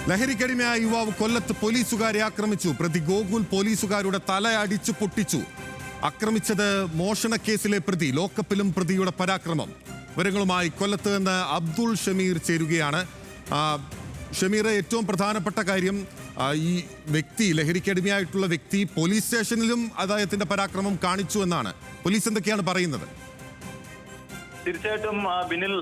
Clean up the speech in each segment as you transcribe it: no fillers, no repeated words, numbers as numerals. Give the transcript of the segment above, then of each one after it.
ലഹരിക്കടിമയായ യുവാവ് കൊല്ലത്ത് പോലീസുകാരെ ആക്രമിച്ചു. പ്രതി ഗോകുൽ പോലീസുകാരുടെ തല അടിച്ചു പൊട്ടിച്ചു. ആക്രമിച്ചത് മോഷണക്കേസിലെ പ്രതി. ലോക്കപ്പിലും പ്രതിയുടെ പരാക്രമം. വിവരങ്ങളുമായി കൊല്ലത്ത് നിന്ന് അബ്ദുൾ ഷമീർ ചേരുകയാണ്. ഷമീർ, ഏറ്റവും പ്രധാനപ്പെട്ട കാര്യം, ഈ വ്യക്തി, ലഹരിക്കടിമയായിട്ടുള്ള വ്യക്തി പോലീസ് സ്റ്റേഷനിലും അദ്ദേഹത്തിന്റെ പരാക്രമം കാണിച്ചു എന്നാണ്. പോലീസ് എന്തൊക്കെയാണ് പറയുന്നത്? തീർച്ചയായിട്ടും ബിനിൽ,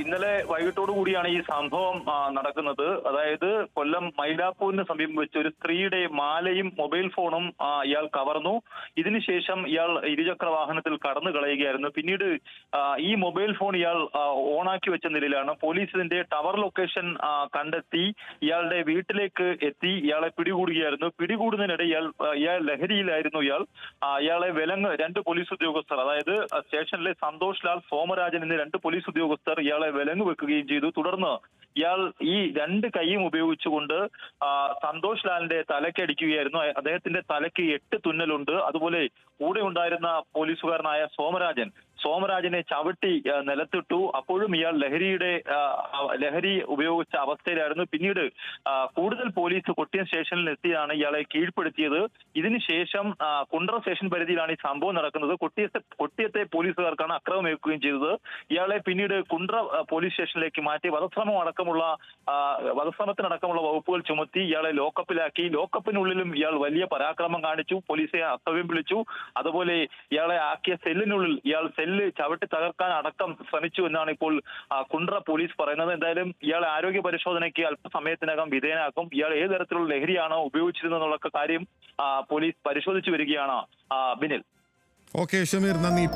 ഇന്നലെ വൈകിട്ടോടു കൂടിയാണ് ഈ സംഭവം നടക്കുന്നത്. അതായത് കൊല്ലം മൈലാപ്പൂരിന് സമീപം വെച്ച് ഒരു സ്ത്രീയുടെ മാലയും മൊബൈൽ ഫോണും ഇയാൾ കവർന്നു. ഇതിനുശേഷം ഇയാൾ ഇരുചക്ര വാഹനത്തിൽ കടന്നു കളയുകയായിരുന്നു. പിന്നീട് ഈ മൊബൈൽ ഫോൺ ഇയാൾ ഓണാക്കി വെച്ച നിലയിലാണ്. പോലീസ് ഇതിന്റെ ടവർ ലൊക്കേഷൻ കണ്ടെത്തി ഇയാളുടെ വീട്ടിലേക്ക് എത്തി ഇയാളെ പിടികൂടുകയായിരുന്നു. പിടികൂടുന്നതിനിടെ ഇയാൾ ലഹരിയിലായിരുന്നു. ഇയാളെ രണ്ട് പോലീസ് ഉദ്യോഗസ്ഥർ, അതായത് സ്റ്റേഷനിലെ സന്തോഷ് ലാൽ, സോമരാജൻ എന്നീ രണ്ട് പോലീസ് ഉദ്യോഗസ്ഥർ ഇയാളെ വിലങ്ങ് വെക്കുകയും ചെയ്തു. തുടർന്ന് ഇയാൾ ഈ രണ്ട് കൈയും ഉപയോഗിച്ചുകൊണ്ട് സന്തോഷ് ലാലിന്റെ തലയ്ക്ക് അടിക്കുകയായിരുന്നു. അദ്ദേഹത്തിന്റെ തലയ്ക്ക് 8 തുന്നലുണ്ട്. അതുപോലെ കൂടെ ഉണ്ടായിരുന്ന പോലീസുകാരനായ സോമരാജനെ ചവിട്ടി നിലത്തിട്ടു. അപ്പോഴും ഇയാൾ ലഹരി ഉപയോഗിച്ച അവസ്ഥയിലായിരുന്നു. പിന്നീട് കൂടുതൽ പോലീസ് കൊട്ടിയം സ്റ്റേഷനിൽ എത്തിയാണ് ഇയാളെ കീഴ്പ്പെടുത്തിയത്. ഇതിനുശേഷം കുണ്ട്ര സ്റ്റേഷൻ പരിധിയിലാണ് ഈ സംഭവം നടക്കുന്നത്. കൊട്ടിയത്തെ പോലീസുകാർക്കാണ് അക്രമമേൽക്കുകയും ചെയ്തത്. ഇയാളെ പിന്നീട് കുണ്ട്ര പോലീസ് സ്റ്റേഷനിലേക്ക് മാറ്റി വധശ്രമത്തിനടക്കമുള്ള വകുപ്പുകൾ ചുമത്തി ഇയാളെ ലോക്കപ്പിലാക്കി. ലോക്കപ്പിനുള്ളിലും ഇയാൾ വലിയ പരാക്രമം കാണിച്ചു. പോലീസെ അസഭ്യം വിളിച്ചു. അതുപോലെ ഇയാളെ ആക്കിയ സെല്ലിനുള്ളിൽ ഇയാൾ സെല്ല് ചവിട്ടി തകർക്കാൻ അടക്കം ശ്രമിച്ചു എന്നാണ് ഇപ്പോൾ കുണ്ട്ര പോലീസ് പറയുന്നത്. എന്തായാലും ഇയാളെ ആരോഗ്യ പരിശോധനയ്ക്ക് അല്പസമയത്തിനകം വിധേയനാക്കും. ഇയാൾ ഏത് തരത്തിലുള്ള ലഹരിയാണോ ഉപയോഗിച്ചിരുന്നുള്ള കാര്യം പോലീസ് പരിശോധിച്ചു വരികയാണ്. ബിനിൽ. ഓക്കെ ഷമീർ, നന്ദി.